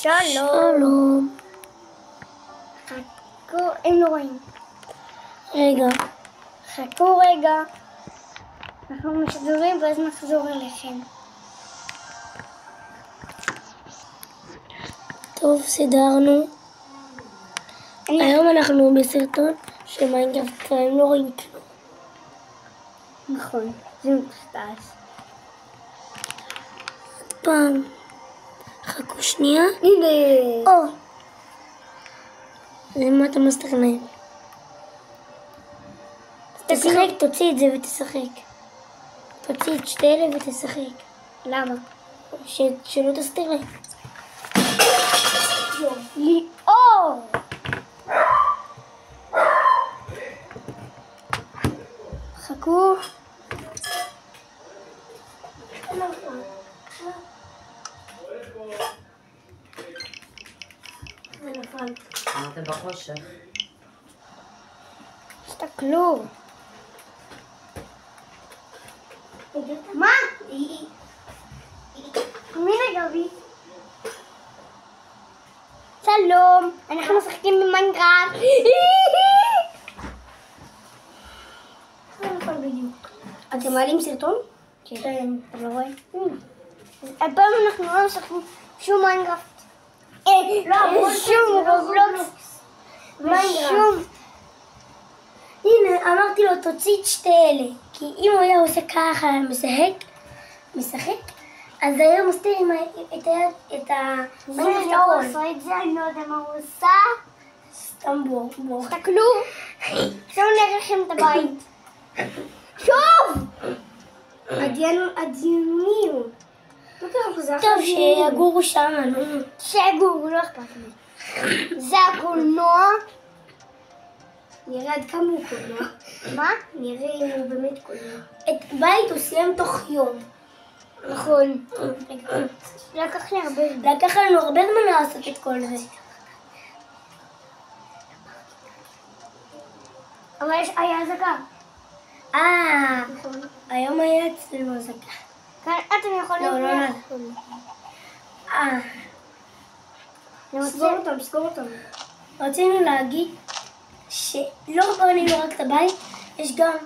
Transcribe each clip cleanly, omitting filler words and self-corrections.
שלום. חכו, הם לא רואים. רגע. חכו רגע. אנחנו משדרים ואז נחזור אליכם. טוב, סידרנו. היום אנחנו בסרטון של מיינקראפט, והם לא רואים כלום. נכון, זה מפסטס. פעם. חכו שנייה. הנה. או. למה אתה מסתכלים? תשחק, תוציא את זה ותשחק. תוציא את שתי אלה ותשחק. למה? שלא תסתיר לי. ליאור! חכו. אתם בחושך. תסתכלו. מה? מי לגבי? שלום, אנחנו משחקים במיינקראפט. אתם מעלים סרטון? כן. אתה לא רואה? הפעם אנחנו לא משחקים שום מיינקראפט. שום רובלוקס. מיינקראפט. הנה, אמרתי לו, תוציא את שתי אלה. כי אם הוא היה עושה ככה, משחק, אז היה מסתיר את זה לא עושה את זה, אני לא יודע מה הוא עושה. סתם בור. תסתכלו. עכשיו נראה לכם את הבית. שוב! הדיונים. מה קרה פה? זה אחלה טוב, דיונים. שיגורו שם, נו. שיגורו, לא אכפת לי. זה הקולנוע. נראה עד כמה הוא קולנוע. מה? נראה אם הוא באמת קולנוע. את בית הוא סיים תוך יום. נכון. לקח לי הרבה זמן. לקח לנו הרבה זמן לעשות את כל זה. אבל היה אזעקה. נכון. היום היה אצלנו אזעקה. כאן אתם יכולים... לא. סגור אותם. רצינו להגיד שלא בנינו רק את הבית, יש גם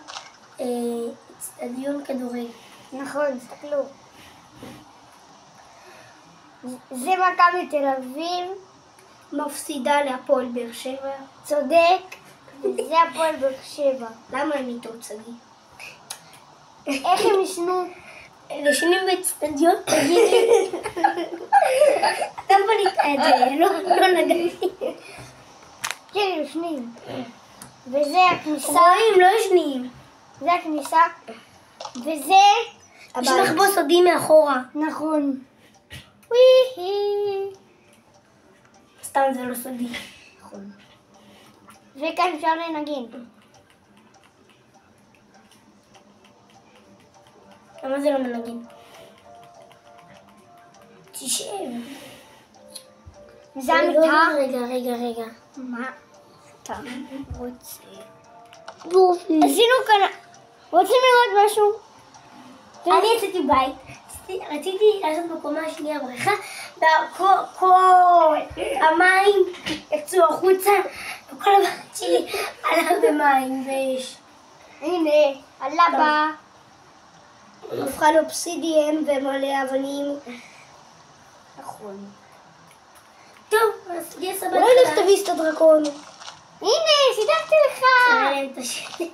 אצטדיון כדורגל. נכון, תסתכלו. זה מכבי תל אביב. מפסידה להפועל באר שבע. צודק. זה הפועל באר שבע. למה הם איתו צגי? איך הם ישנו? ישנים באצטדיון? תגידי. אתה בנית את זה, לא נגעתי. כן, ישנים. וזה הכניסה. רואים, לא ישנים. זה הכניסה. וזה יש מחבוא סודי מאחורה. נכון. וויהי. סתם זה לא סודי. נכון. וכאן אפשר לנגן. למה זה לא מנגן? תשב. זה המיטה. רגע. מה אתה רוצה? יופי. עשינו כאן... רוצים לראות משהו? אני יצאתי בית. רציתי לעשות בקומה השנייה בריכה, וכל המים יצאו החוצה, וכל הבית שלי עלה במים ויש. הנה, הלבה. הפכה לאובסידיאן ומלא אבנים. נכון. טוב, אז תהיה סבבה. אולי לך תביס את הדרקון. הנה, סידרתי לך. את השלט.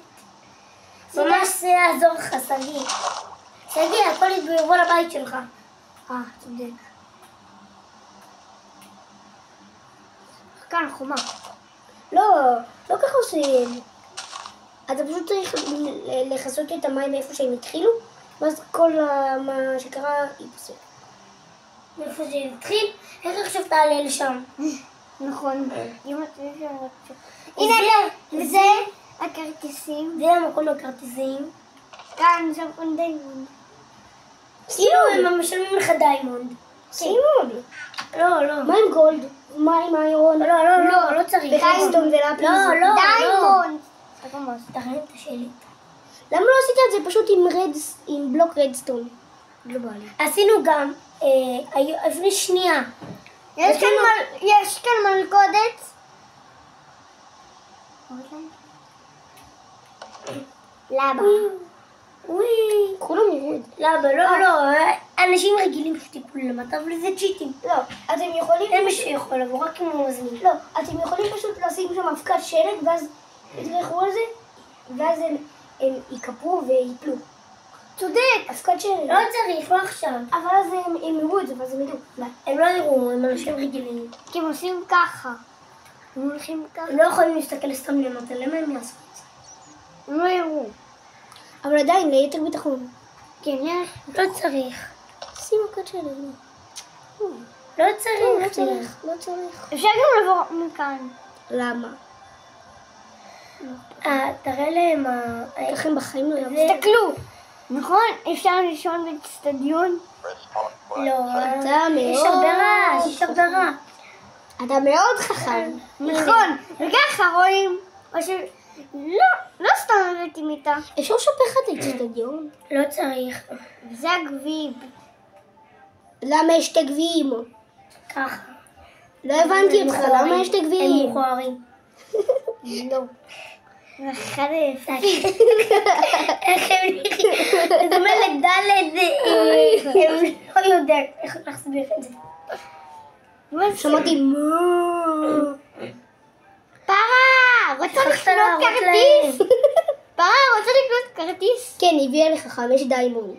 ממש זה יעזור לך, שגיא, הכל יבוא לבית שלך. צודק. כאן חומה. לא ככה עושים. אתה פשוט צריך לחסות את המים מאיפה שהם התחילו, ואז כל מה שקרה ייפסק. מאיפה זה התחיל, איך עכשיו תעלה לשם? נכון. הנה, וזה הכרטיסים. זה המקום לכרטיסים. כאן, שם כאן דיימונד. כאילו הם משלמים לך דיימונד. סימון. לא. מה עם גולד? מה עם איירון? לא צריך. רייסטון ולאפיס. לא. דיימונד. תכין את השלט. למה לא עשית את זה פשוט עם בלוק רדסטון? גלובלי. עשינו גם, לפני שנייה, יש כאן מלכודת. למה? כולם יראו את זה. למה? לא. אנשים רגילים פשוט יקלו למטה, אבל זה צ'יטים. לא, אתם יכולים... אין מי שיכול לבוא, רק אם הוא מזמין. לא, אתם יכולים פשוט לשים שם אבקת שלג, ואז תלכו על זה, ואז הם יקפרו ויפלו. צודק. אבקת שלג. לא צריך, לא עכשיו. אבל אז הם יראו את זה, ואז הם ידעו. הם לא יראו, הם אנשים רגילים. כי הם עושים ככה. הם הולכים ככה. הם לא יכולים להסתכל סתם למטה, למה הם יעשו את זה? הם לא יראו. אבל עדיין, ליתר ביטחון. כן, לא צריך. שים אבקת שלג. לא צריך. לא צריך. אפשר גם לבוא מכאן. למה? תראה להם ככה הם בחיים לא יעבו. תסתכלו. נכון? אפשר לישון באצטדיון? לא. אתה יש מאוד... הרבה רעש, יש הרבה רע. אתה מאוד חכם. נכון. וככה רואים. או ש... לא סתם הבאתי מיטה. אפשר לשפך את האצטדיון? לא צריך. זה הגביב. למה יש שתי גביעים? ככה. לא הבנתי אותך, למה יש שתי הם גביעים? מכוערים. לא. אחד היפים. איך הם נראים? זאת אומרת, דלת, הם לא יודעים איך להסביר את זה. שמעתי מו. פרה! רוצה לקנות כרטיס? פרה, רוצה לקנות כרטיס? כן, הביאה לך 5 דיימונד.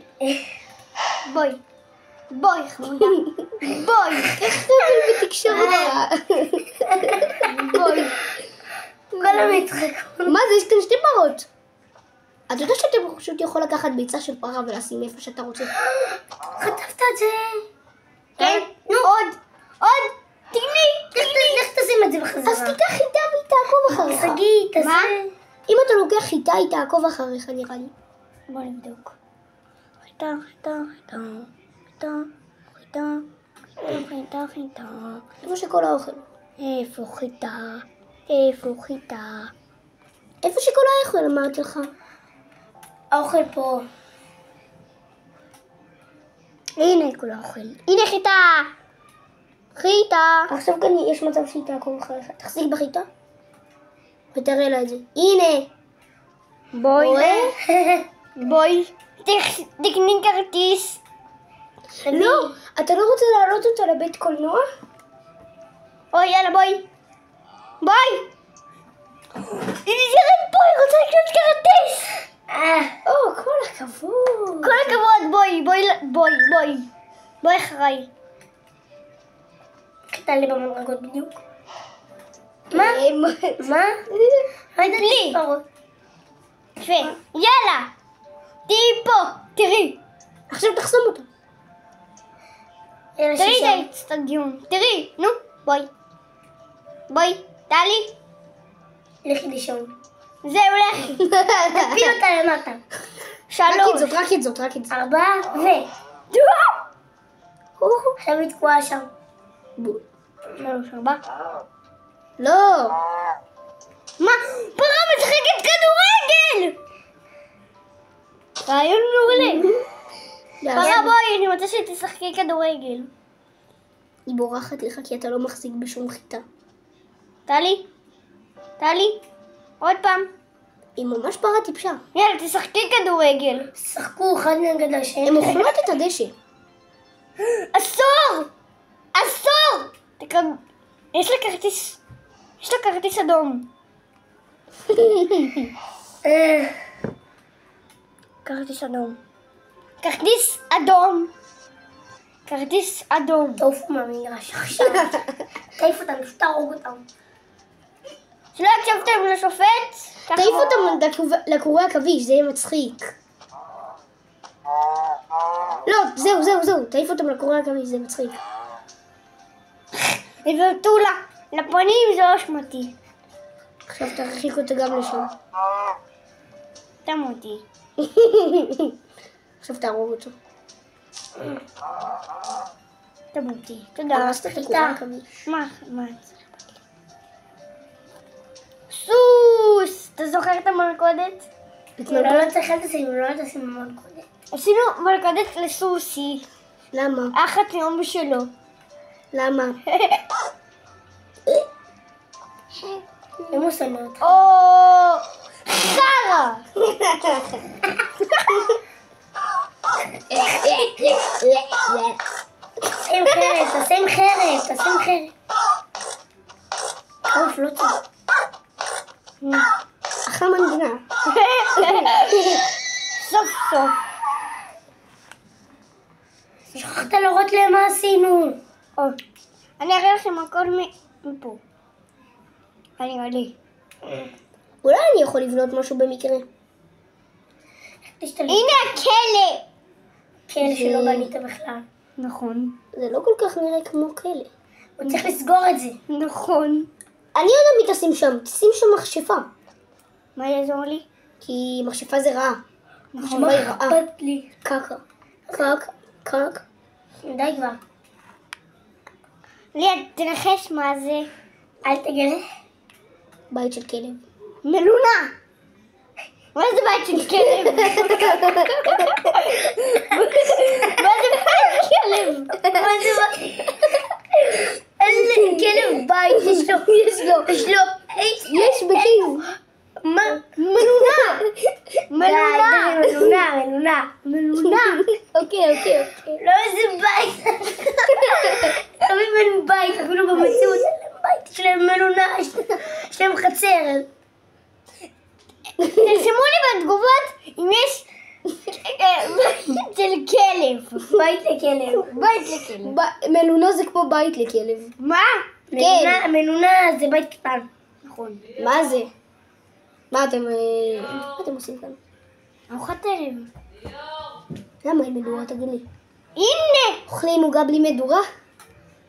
בואי חמודה. בואי. איך תבל בתקשורת? בואי. כל המצחק. מה זה? יש כאן 2 פרות. אתה יודע שאתה פשוט יכול לקחת ביצה של פרה ולשים איפה שאתה רוצה. חטפת את זה. כן? עוד. תגני. לך תשים את זה בחזרה. אז תיקח חיטה והיא תעקוב אחריך. שגיא, תעשה. אם אתה לוקח חיטה היא תעקוב אחריך נראה לי. בוא נבדוק. חיטה. איפה שכל האוכל. איפה חיטה? איפה שכל האוכל אמרתי לך. האוכל פה. הנה כל האוכל. הנה חיטה. עכשיו כאן יש מצב שהיא תעקוב אחריך. תחזיק בחיטה ותראה לה את זה. הנה. בואי. תקני כרטיס. לא, אתה לא רוצה להעלות אותה לבית קולנוע? יאללה בואי. היא נשארת פה, היא רוצה לקנות כרטיס. כל הכבוד. כל הכבוד, בואי אחריי. קטע לי במדרגות בדיוק. מה? לי. יאללה. תהיי פה, תראי. עכשיו תחסום אותו. תראי את האצטדיון. תראי, נו, בואי, טלי. לכי לישון. זהו, לכי. תפיל אותה למטה. 3. רק את זאת. 4 עכשיו היא תקועה שם. 4. לא. מה? פרה משחקת כדורגל! רעיון מעולה. פרה בואי, אני רוצה שתשחקי כדורגל. היא בורחת לך כי אתה לא מחזיק בשום חיטה. טלי, עוד פעם. היא ממש פרה טיפשה. יאללה, תשחקי כדורגל. שחקו אחד נגד השני. הן אוכלות את הדשא. אסור! יש לה כרטיס אדום. כרטיס אדום. תעופו מהמגרש עכשיו. תעיף אותם, פשוט תהרוג אותם. שלא הקשבתם לשופט? תעיף אותם לקורי עכביש, זה יהיה מצחיק. לא, זהו, תעיף אותם לקורי עכביש, זה מצחיק. הבאתו לה לפנים, זה לא אשמתי. עכשיו תרחיק אותה גם לשם. תם אותי. עכשיו תהרוג אותו. תם אותי. תודה. הרסת את הקורי עכביש. מה? סוס! אתה זוכר את המלכודת? לא צריך לשים מלכודת. עשינו מלכודת לסוסי. למה? היה חתיום בשלו. למה? הם הוא שונא אותך. או... חרא! תשים חרב, תשים חרב, תשים חרב. אוף, לא טוב. אחלה מנגינה. סוף סוף. שכחת להראות להם מה עשינו. אני אראה לכם הכל מפה. אני עלי. אולי אני יכול לבנות משהו במקרה. הנה הכלא! כלא שלא בנית בכלל. נכון. זה לא כל כך נראה כמו כלא. הוא צריך לסגור את זה. נכון. אני יודעת מי תשים שם. תשים שם מכשפה. מה יעזור לי? כי מכשפה זה רעה. מכשפה היא רעה. אכפת לי. קקה. קק. די כבר. ליה, תנחש מה זה? אל תגלה. בית של כלב. מלונה! מה זה בית של כלב? מה זה בית של כלב? מה זה? איזה כלב בית יש לו? יש בכיס. מה? מלונה. אוקיי. לא איזה בית. תמיד אין בית, אפילו במציאות אין להם בית. יש להם מלונה, יש להם חצר. תרשמו לי בתגובות אם יש בית של כלב. בית לכלב. מלונה זה כמו בית לכלב. מה? מלונה זה בית קטן. נכון. מה זה? מה אתם עושים כאן? ארוחת ערב. למה אין מדורה? תגיד לי. הנה! אוכלים עוגה בלי מדורה?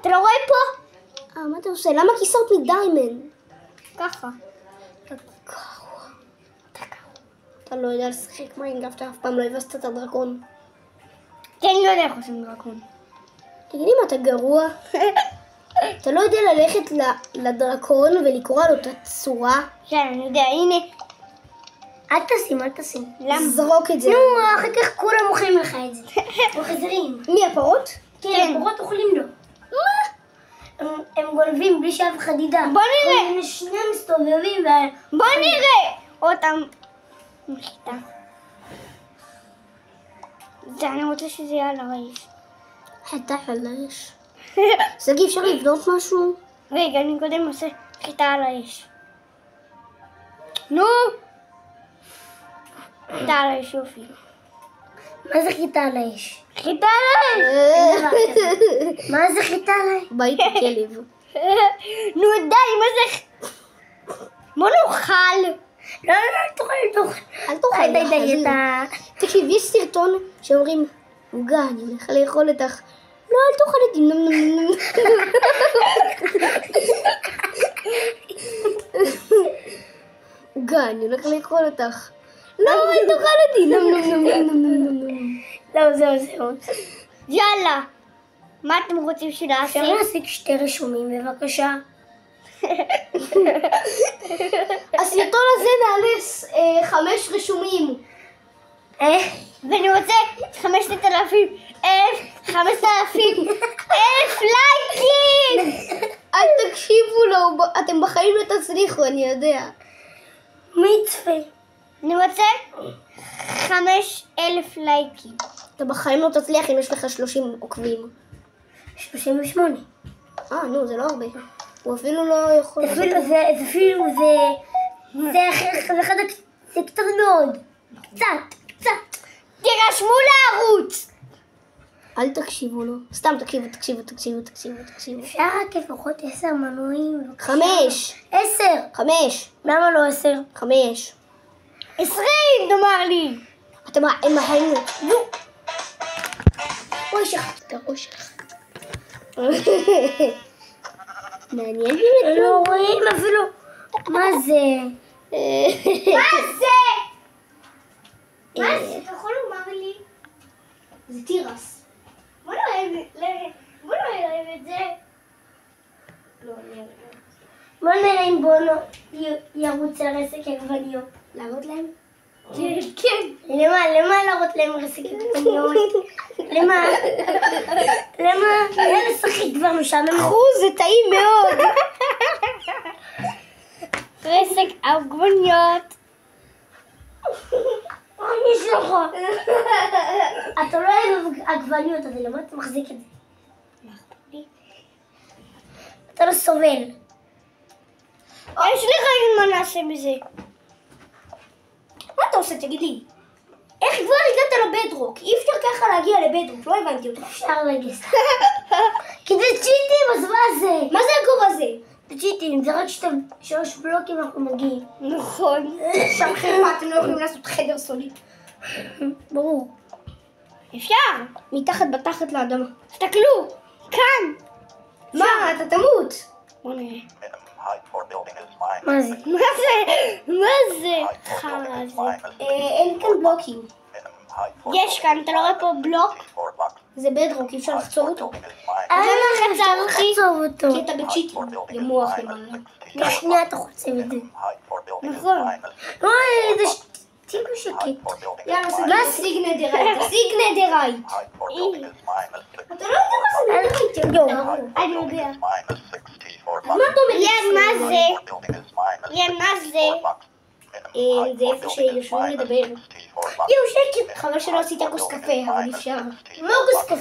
אתה לא רואה פה? מה אתה עושה? למה כיסאות מדיימנד? ככה. אתה לא יודע לשחק מיינקראפט, אתה אף פעם לא הבסת את הדרקון. כן, אני לא יודע איך עושים דרקון. תגידי מה, אתה גרוע? אתה לא יודע ללכת לדרקון ולקרוא לו את הצורה? כן, אני יודע, הנה. אל תשים. למה? זרוק את זה. נו, אחר כך כולם אוכלים לך את זה. חזרים. מי, הפרות? כן, הפרות אוכלים לו. מה? הם גונבים בלי שאף אחד ידע. בוא נראה. שניהם מסתובבים בוא נראה. אותם. מחיתה. אני רוצה שזה יהיה על הרעיש. חיטה על האש. סגי, אפשר לבנות משהו? רגע, אני קודם עושה חיטה על האש. נו! חיטה על האש, יופי. מה זה חיטה על האש? חיטה על האש! מה זה חיטה על האש? בית הכלב. נו די, מה זה? בוא נאכל. לא, אל תאכל. די. תקשיב, יש סרטון שאומרים, עוגה, אני הולך לאכול אותך. לא, אל תאכל אותי. עוגה, אני הולך לאכול אותך. לא, אל תאכל אותי. זהו. יאללה. מה אתם רוצים שנעשה? אפשר להשיג 2 רישומים בבקשה? הסרטון הזה נעלה 5 רישומים. ואני רוצה 5,000 לייקים! אל תקשיבו לו, אתם בחיים לא תצליחו, אני יודע. מי יצפה? אני רוצה 5,000 לייקים. אתה בחיים לא תצליח אם יש לך 30 עוקבים. 38. נו, זה לא הרבה. הוא אפילו לא יכול... זה קצת מאוד. קצת. תירשמו לערוץ! אל תקשיבו לו. סתם תקשיבו. אפשר רק לפחות 10 מנויים. 5. 10. 5. למה לא 10? 5. 20, תאמר לי. הם מהים. נו. אוי, שכחתי את הראש שלך. מעניין באמת. לא רואים אפילו. מה זה? מה זה? אתה יכול לומר לי? זה תירס. בוא נראה את זה. לא, בוא נראה אם בונו ירוץ על עסק עגבניות. לעבוד להם? כן. למה להראות להם רסק עגבניות? למה? יאללה לשחק כבר משעמם. זה טעים מאוד. רסק עגבניות. אני שלך. אתה לא אוהב עגבניות, אז למה אתה מחזיק את זה? אתה לא סובל. יש לי רעיון מה נעשה בזה. מה אתה עושה? תגיד לי. איך כבר הגעת לבדרוק? אי אפשר ככה להגיע לבדרוק, לא הבנתי אותך. אפשר רגע. כי זה צ'יטים, אז מה זה? מה זה הגובה הזה? זה צ'יטים, זה רק 3 בלוקים אנחנו מגיעים. נכון. שם חרפה, אתם לא יכולים לעשות חדר סודי. ברור. אפשר. מתחת בתחת לאדמה. תסתכלו. כאן. מה? אתה תמות. בוא נראה. מה זה? מה זה? חרא זה. אין כאן בלוקים. יש כאן, אתה לא רואה פה בלוק? זה בדרוק, אי אפשר לחצור אותו. אפשר לחצוב אותו. כי אתה בצ'יטים, למוח למעלה. בשנייה אתה חוצב את זה. נכון. אוי, זה תהיו שקט. יאללה, תשיג נדרייט, תשיג נדרייט. אתה לא יודע מה זה נדרייט. אני יודע. אז מה אתה אומר? מה זה? מה זה? זה איפה שיושבים לדבר. יואו, שקט. חבל שלא עשית כוס קפה, אבל אפשר. לא כוס קפה.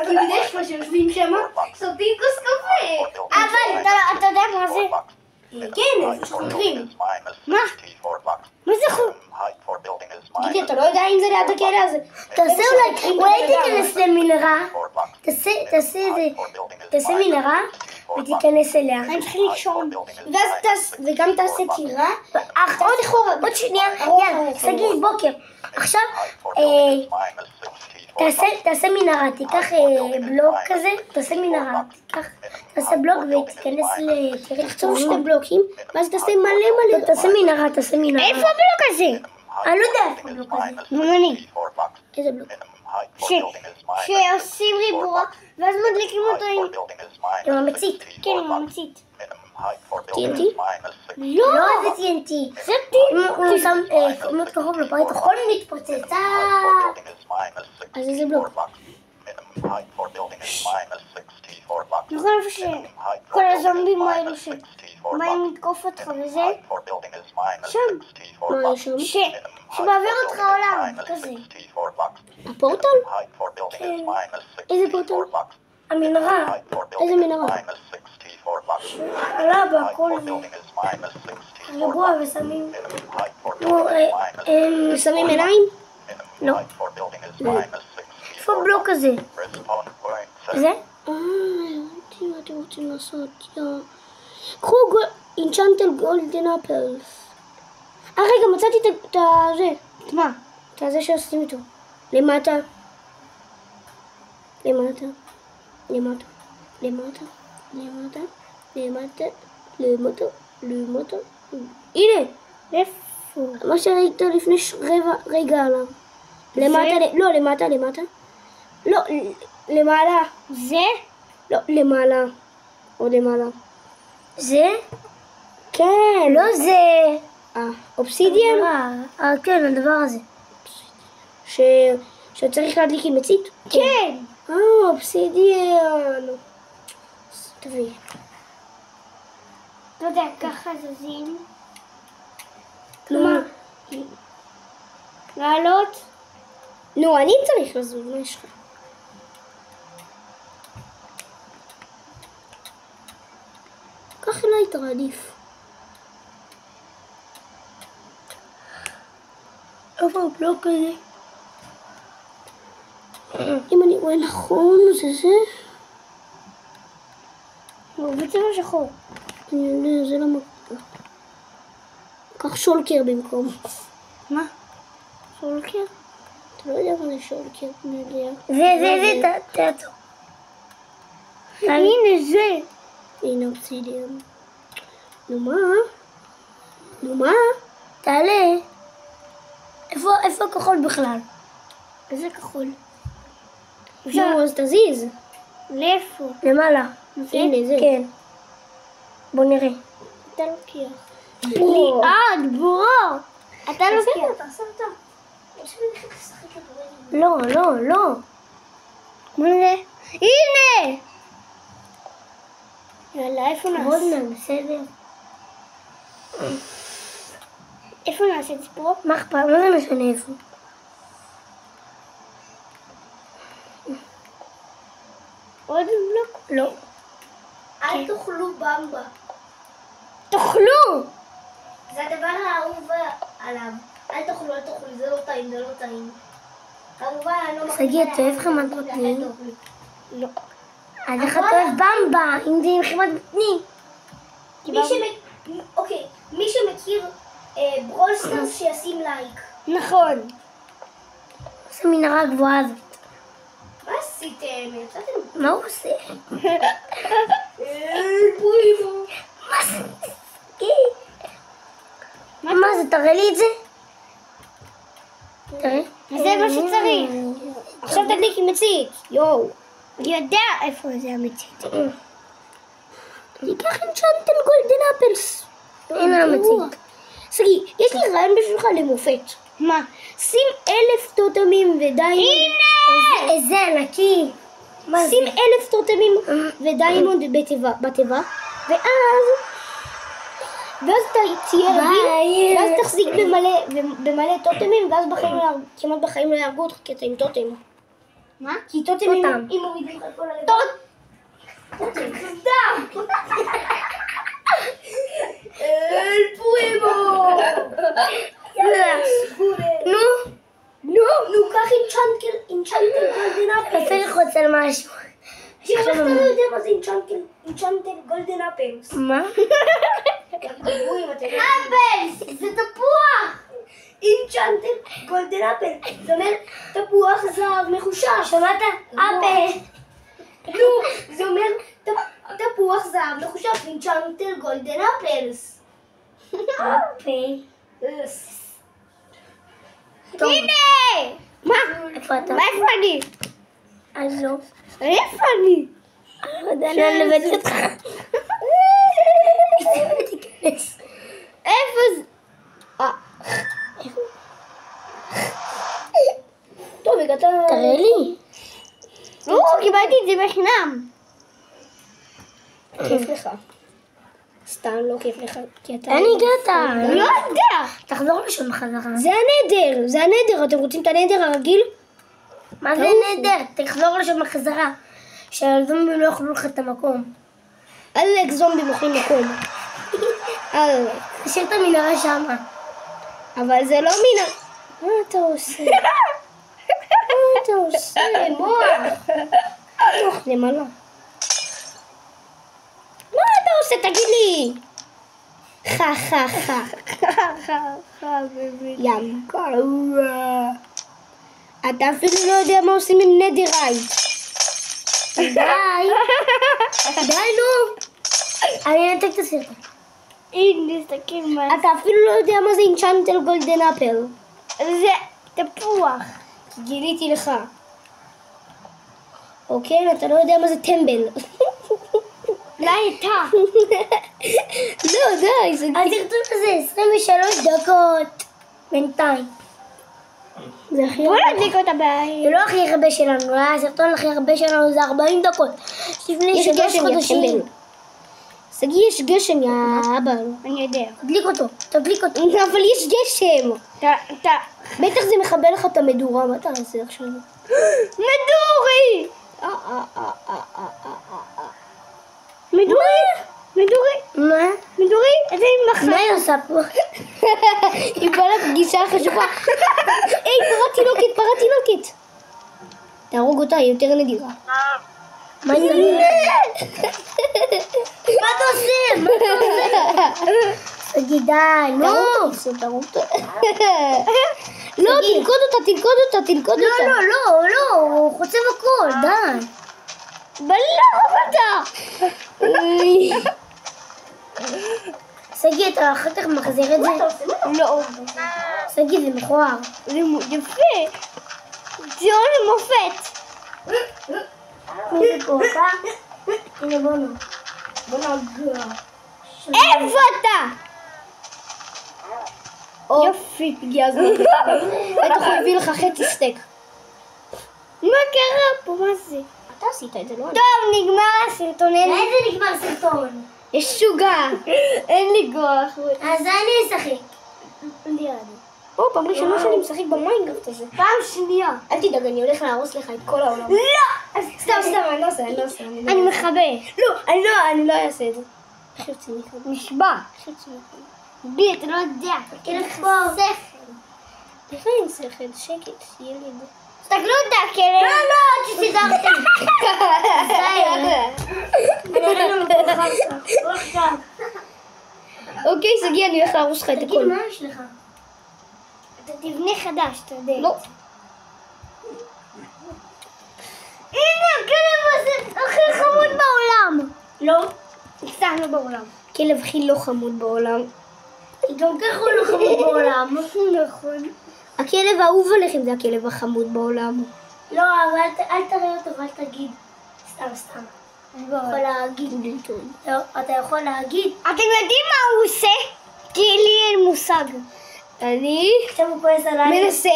כי בדרך כלל שיושבים שם, שותים כוס קפה. אבל אתה יודע מה זה? כן, איפה שחוקרים. מה? מה זה חוק? תגידי, אתה לא יודע אם זה ליד הכלא הזה? תעשה אולי תיכנס למנהרה. תעשה מנהרה ותיכנס אליה. אני צריכה לישון. וגם תעשה טירה. עוד שנייה, יאללה, סגי בוקר. עכשיו, תעשה מנהרה, תיקח בלוק כזה, תעשה מנהרה, תעשה בלוק ותיכנס תראה תחצוב 2 בלוקים, ואז תעשה מלא. תעשה מנהרה. איפה הבלוק הזה? אני לא יודע איפה הבלוק הזה. גם אני. איזה בלוק? שעושים ריבוע, ואז מדליקים אותו עם המצית. כן, עם המצית. TNT? לא, לא, זה TNT. זה אם הוא שם מאוד קרוב לבית, הכל מתפוצץ. אז איזה בלוק? נכון איפה שכל הזומבים האלו שבאים לתקוף אותך וזה? שם. מה יש שם? שמעביר אותך עולם, כזה. הפורטל? כן. איזה פורטל? המנהרה. איזה מנהרה? עלה בהכל ריבוע ושמים... שמים עיניים? לא. איפה הבלוק הזה? זה? הבנתי מה אתם רוצים לעשות, קחו אינצ'נטל גולדן אפלס. רגע, מצאתי את זה. את מה? את זה שעושים איתו. למטה. הנה. איפה? מה שראית לפני רגע עליו. למטה. לא, למעלה. זה? לא, למעלה. עוד למעלה. זה? כן. לא זה. אובסידיאן? כן, הדבר הזה. שצריך להדליק עם מצית? כן. אובסידיאן. תביאי. לא יודע, ככה זזים. כלומר, לעלות. נו, אני צריך לזוז, מה יש לך? קח אליי את הרעדיף. איפה הבלוק הזה? אם אני רואה נכון, זה? הוא בצבע שחור. אני יודע, זה לא מקום. קח שולקר במקום. מה? שולקר? אתה לא יודע מה זה שולקר, אני יודע. זה, תעצור. הנה זה. הנה אובסידיאן. נו מה? תעלה. איפה הכחול בכלל? איזה כחול? נו, אז תזיז. לאיפה? למעלה. הנה, זה. כן. בוא נראה. אתה לוקח. ליעד, בוא. אתה לוקח. תעשה אותה. יש לי נכנס לשחק כדורגל. לא, לא, לא. בוא נראה. הנה! יאללה, איפה עוד נעשה? מעט, בסדר. איפה נעשה את זה פה? מה אכפת? מה זה משנה איפה? עוד בלוק? לא. אל תאכלו במבה. תאכלו! זה הדבר האהוב עליו. אל תאכלו, זה לא טעים, זה לא טעים. כמובן, אני לא מחליטה. שגיא, אתה אוהב חמת בוטנים? לא. אז איך אתה אוהב במבה, אם זה עם חמת בוטנים? אוקיי, מי שמכיר ברול סטארס שישים לייק. נכון. איזה מנהרה גבוהה הזאת. מה עשיתם? יצאתם? מה הוא עושה? פרימו. מה זה? מה זה? תראה לי את זה? תראה. זה מה שצריך. עכשיו תדליק עם מצית. יואו. אני יודע איפה זה המצית. תיקח אנצ'נטל גולדן אפלס. הנה המצית. סגי, יש לי רעיון בשבילך למופת. מה? שים 1000 טוטמים ודיימונד. הנה! איזה ענקי. שים 1000 טוטמים ודיימונד בתיבה, ואז אתה תהיה רגיל, ואז תחזיק במלא טוטמים, ואז כמעט בחיים לא יהרגו אותך כי אתה עם טוטם. מה? כי טוטמים אם מורידים לך את כל הלב. טוטם, סתם! אל פרימו! נו, קח אינצ'נטל גולדן אפלס. צריך רוצה למשהו. איך אתה לא יודע מה זה אינצ'נטל גולדן אפלס? מה? אפלס! זה תפוח! אינצ'נטל גולדן אפלס. זה אומר תפוח זהב מחושש. שמעת? אפל. נו, זה אומר תפוח זהב מחושש. אינצ'נטל גולדן אפלס. אפל. הנה! מה? איפה אתה? איפה אני? אז לא. איפה אני? שאני לבד אותך. איפה זה? טוב, הגעת... תראה לי. קיבלתי את זה בחינם. כיף לך. סתם לא כיף לך. אין הגעת. אני לא יודע. תחזור לשם בחזרה. זה הנדר. אתם רוצים את הנדר הרגיל? מה זה נדר? תחזור לשם בחזרה. שהזומבים לא יאכלו לך את המקום. אלק זומבים אוכלים מקום. אלק. תשאיר את המנהרה שמה. אבל זה לא מנהרה. מה אתה עושה? מה אתה עושה? מוח למעלה. מה אתה עושה? תגיד לי. ים גרוע. אתה אפילו לא יודע מה עושים עם נדרייט. די נו. אני אנתק את הסרטון. הנה, תסתכל מה. אתה אפילו לא יודע מה זה אינצ'נטל גולדן אפל. זה תפוח. גיליתי לך. אוקיי, אתה לא יודע מה זה טמבל. אולי אתה. לא, די. הסרטון הזה 23 דקות. בינתיים. זה הכי בוא הרבה. נדליק אותה בעין. זה לא הכי הרבה שלנו, הסרטון הכי הרבה שלנו זה 40 דקות. לפני 3 חודשים. סגי, יש גשם, יא אבא. אני יודע. תדליק אותו. אבל יש גשם. בטח זה מכבה לך את המדורה, מה אתה עושה עכשיו? מדורי! מדורי? מה? מדורי? איזה מחר. מה היא עושה פה? היא באה לפגישה חשובה. היי, פרה תינוקת. תהרוג אותה, היא יותר נדירה. מה היא עושה? מה אתה עושה? סגי, די, נו. תהרוג אותה. לא, תלכוד אותה. לא, הוא חוצב הכל, די. בלעו אותה. סגי, אתה אחר כך מחזיר את זה? לא. סגי, זה מכוער. זה יפה. ציון למופת. מי זה פה? הנה בוא נגע. איפה אתה? יופי. הגיע הזמן. היית יכול להביא לך חצי סטייק. מה קרה פה? מה זה? אתה עשית את זה, לא? טוב, נגמר הסרטון. איזה נגמר סרטון? יש שוגע. אין לי כוח. אז אני אשחק. פעם ראשונה שאני משחק במיינקראפט הזה. פעם שנייה. אל תדאג, אני הולך להרוס לך את כל העולם. לא! סתם, אני לא עושה. אני מכבה. לא, אני לא אעשה את זה. איך יוצאים מכאן? נשבע. בי, אתה לא יודע. כלב שכל. איך אין שכל? שקט, ילד. תסתכלו את הכלב. לא, שסידרתי. אוקיי, שגיא, אני הולך להרוס לך את תגיד, הכל. מה יש לך? אתה תבנה חדש, אתה יודע. לא. הנה, הכלב הזה הכי חמוד בעולם. לא. סתם לא בעולם. כלב הכי לא חמוד בעולם. גם ככה הוא לא חמוד בעולם. נכון. הכלב האהוב עליכם זה הכלב החמוד בעולם. לא, אבל אל תראה אותו ואל תגיד. סתם. אתה יכול להגיד. לא, אתה יכול להגיד. אתם יודעים מה הוא עושה? כי לי אין מושג. אני עכשיו הוא כועס עליי. מנסה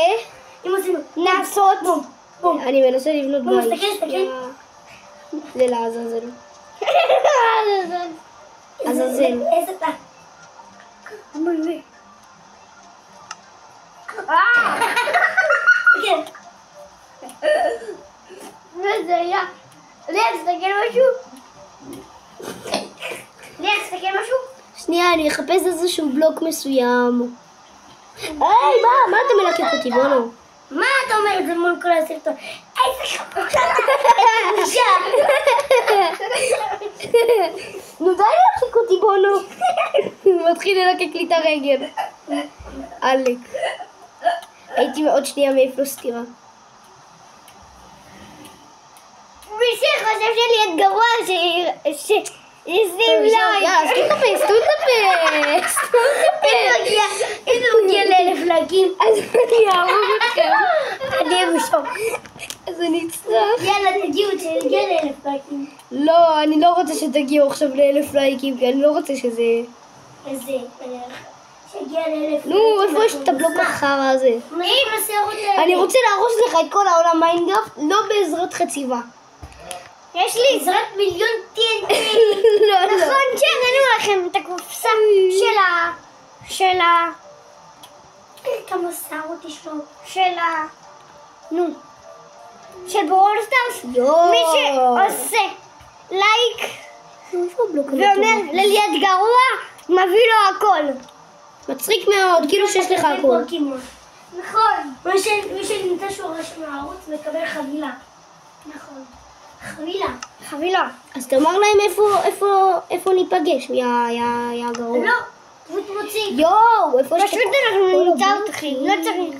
אם עושים לעשות. בום. אני מנסה לבנות בוא, בית. תסתכל. זה לעזאזל. עזאזל. איזה אתה. כן. מה זה היה? ליה, תסתכל משהו? ליה, תסתכל משהו? שנייה, אני אחפש איזשהו בלוק מסוים. היי, מה אתה מלקק אותי? בונו. מה אתה אומר את זה מול כל הסרטון? איזה חמוד. נו די להרחיק אותי, בונו. הוא מתחיל ללקק לי את הרגל. עלק. הייתי מאוד שנייה מעיף לו סטירה. מי שחושב שלי את גרוע שישים לייק. יאללה, אז תתאפס. אם הוא מגיע ל1,000 לייקים, אז אני אהרוג אתכם. אני אהיה בשוק. אז אני אצטרך. יאללה, תגיעו, תגיע ל1,000 לייקים. לא, אני לא רוצה שתגיעו עכשיו ל1,000 לייקים, כי אני לא רוצה שזה... איזה, שיגיע ל1,000. נו, איפה יש את הבלוק החרא הזה? אם השערות האלה. אני רוצה להרוס לך את כל העולם מיינקראפט, לא בעזרת חציבה. יש לי עזרת מיליון TNT. לא. נכון שהראינו לכם את הקופסה כמה שערות יש לו. של ברול סטארס. יואו. מי שעושה לייק איפה הבלוק הזה? ואומר לליד גרוע, מביא לו הכל. מצחיק מאוד, כאילו שיש לך הכל. פוקימון. נכון. מי שנמצא שורש מהערוץ מקבל חבילה. נכון. חבילה. אז תאמר להם איפה ניפגש, יא גרוע. לא, פשוט מוציא. יואו, איפה יש פשוט אנחנו נמצא אתכם, לא צריך.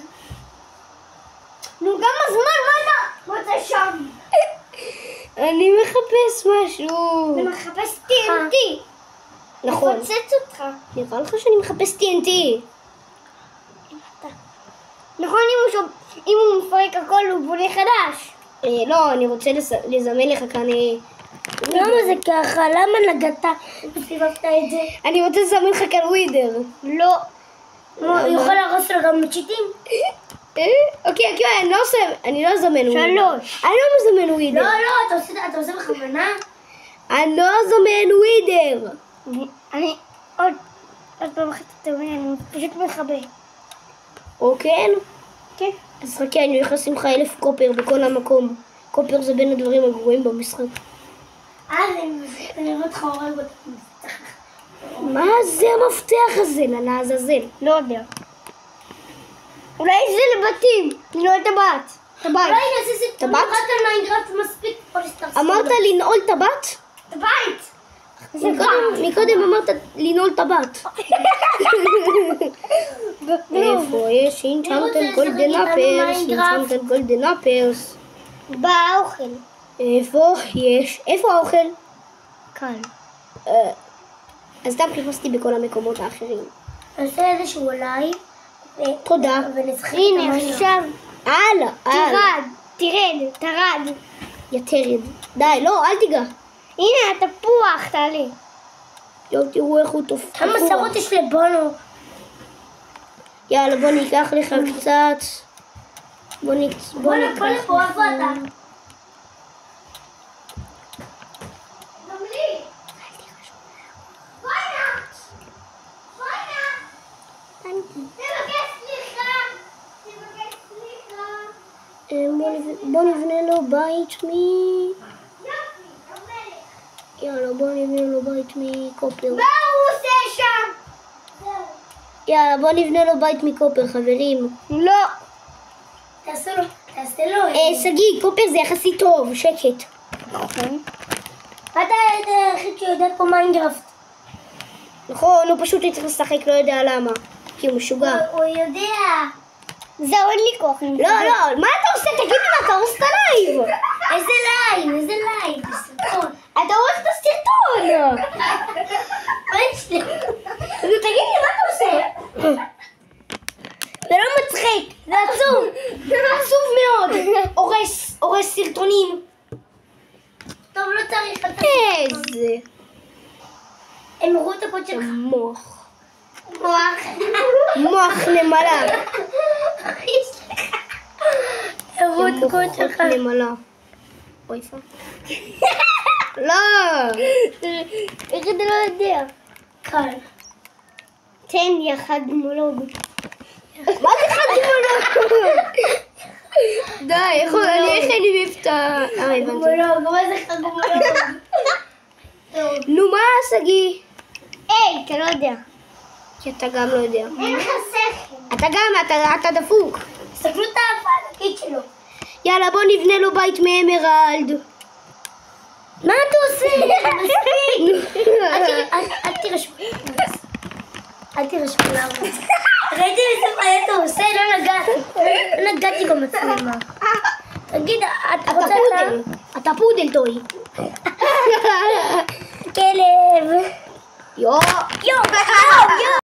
נו, כמה זמן, מה אתה רוצה שם? אני מחפש משהו. אני מחפש TNT. נכון. מפוצץ אותך. נראה לך שאני מחפש TNT. נכון, אם הוא מפרק הכל הוא בונה חדש. לא, אני רוצה לזמן לך כאן... למה זה ככה? למה נגעת וסיבבת את זה? אני רוצה לזמן לך כאן ווידר. לא. הוא יכול להרוס לו גם צ'יטים? אוקיי, אני לא אזמן ווידר. 3. אני לא מזמן ווידר. לא, אתה עושה בכוונה? אני לא אזמן ווידר. אני עוד פעם אחת אני פשוט מכבה. אוקיי? כן. אז חכה, אני הולך לשים לך 1,000 קופר בכל המקום. קופר זה בין הדברים הגרועים במשחק. אני רואה אותך הורג אותך. מה זה המפתח הזה? לעזאזל. לא יודע. אולי זה לבתים. לנעול את הבת. את הבית. אולי נעשה סרטון טבעת? רק על מיינקראפט מספיק פוליסטר. אמרת לנעול את הבת? את הבית! מקודם אמרת לנעול את הבת. איפה יש אינצ'אנטד גולדן אפרס? אינצ'אנטד גולדן אפרס. באוכל. איפה יש? איפה האוכל? כאן. אז סתם חיפשתי בכל המקומות האחרים. נעשה איזשהו לייב. תודה. ונשחק הנה עכשיו. הלאה. תרד. יתרד. די, לא, אל תיגע. הנה התפוח, תעלי. יואו, תראו איך הוא תופח. כמה שערות יש לבונו? יאללה, בוא ניקח לך קצת. בוא ניקח. בוא לפה, איפה אתה? גם לי. בוא נבנה לו בית יאללה, בוא נבנה לו בית מקופר. מה הוא עושה שם? יאללה, בוא נבנה לו בית מקופר, חברים. לא. תעשה לו. שגיא, קופר זה יחסית טוב, שקט. אתה היחיד שיודע פה מיינקראפט. נכון, הוא פשוט צריך לשחק, לא יודע למה. כי הוא משוגע. הוא יודע. זהו, אין לי כוח. לא, מה אתה עושה? תגיד לי מה, אתה הורס את הלייב. איזה לייב, בסרטון. אתה הורס את הסרטון. מה יש לי? תגיד לי, מה אתה עושה? זה לא מצחיק, זה עצוב. עצוב מאוד. הורס סרטונים. טוב, לא צריך. איזה הם הראו את הקוד שלך. מוח. מוח. מוח נמלה. הראו את הקוד שלך. מוח נמלה. אוי פה. לא. איך אתה לא יודע? קל. תן לי אחד מולוג. מה זה חדימולוג? די, איך אני מבטא? הבנתי. חגומולוג, מה זה חגומולוג? נו מה, שגיא? היי, אתה לא יודע. כי אתה גם לא יודע. אין לך שכל. אתה גם, אתה דפוק. תסתכלו את האפה הענקית שלו. יאללה, בוא נבנה לו בית מאמרלד. מה אתה עושה? מספיק. אל תירשמו. אל תירשמו לערוץ. ראיתי איזה מה אתה עושה? לא נגעתי במצלמה. תגיד, את רוצה פודל. אתה פודל טוי. כלב. יו. יו.